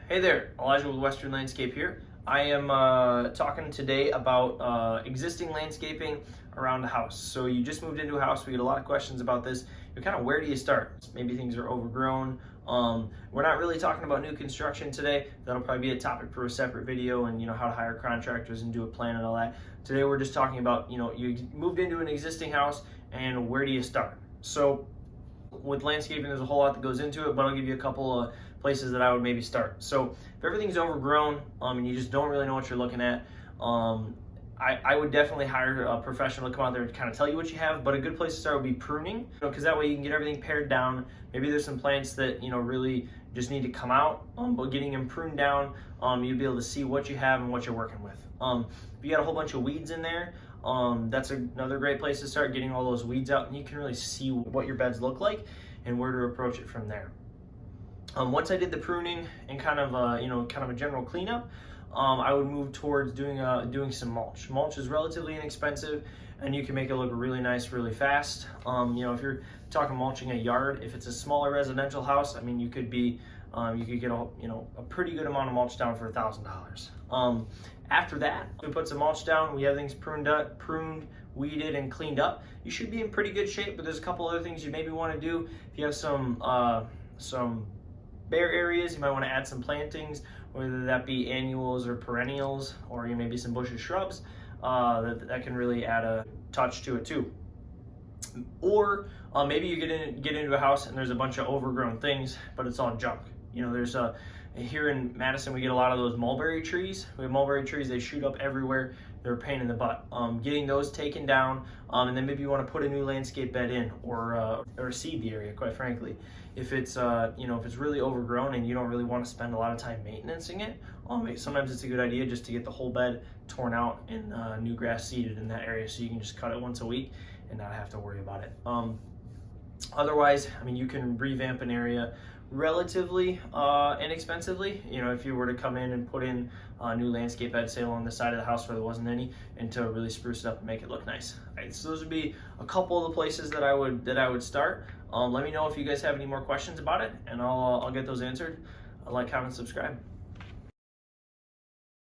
Hey there, Elijah with Western Landscape here. I am talking today about existing landscaping around a house. So you just moved into a house, we get a lot of questions about this. You're kind of, where do you start? Maybe things are overgrown. We're not really talking about new construction today. That'll probably be a topic for a separate video, and how to hire contractors and do a plan and all that. Today we're just talking about, you moved into an existing house and where do you start? So with landscaping, there's a whole lot that goes into it, but I'll give you a couple of places that I would maybe start. So if everything's overgrown and you just don't really know what you're looking at, I would definitely hire a professional to come out there and kind of tell you what you have. But a good place to start would be pruning, because that way you can get everything pared down. Maybe there's some plants that really just need to come out, but getting them pruned down, you'll be able to see what you have and what you're working with. If you got a whole bunch of weeds in there, that's another great place to start, getting all those weeds out, and you can really see what your beds look like and where to approach it from there. Once I did the pruning and kind of a general cleanup, I would move towards doing some mulch. Mulch is relatively inexpensive, and you can make it look really nice really fast. If you're talking mulching a yard, if it's a smaller residential house, I mean, you could get a pretty good amount of mulch down for $1,000. After that, we put some mulch down. We have things pruned, weeded, and cleaned up. You should be in pretty good shape, but there's a couple other things you maybe want to do. If you have some bare areas, you might want to add some plantings, whether that be annuals or perennials, or maybe some bushes, shrubs. That can really add a touch to it too. Or maybe you get into a house and there's a bunch of overgrown things, but it's all junk. Here in Madison, we get a lot of those mulberry trees. We have mulberry trees, they shoot up everywhere. They're a pain in the butt. Getting those taken down, and then maybe you want to put a new landscape bed in, or seed the area, quite frankly. If it's if it's really overgrown and you don't really want to spend a lot of time maintaining it, sometimes it's a good idea just to get the whole bed torn out and new grass seeded in that area, so you can just cut it once a week and not have to worry about it. Otherwise, you can revamp an area relatively inexpensively. If you were to come in and put in a new landscape bed, say along the side of the house where there wasn't any, and to really spruce it up and make it look nice. All right, so those would be a couple of the places that I would start. Let me know if you guys have any more questions about it, and I'll get those answered. Like, comment, subscribe.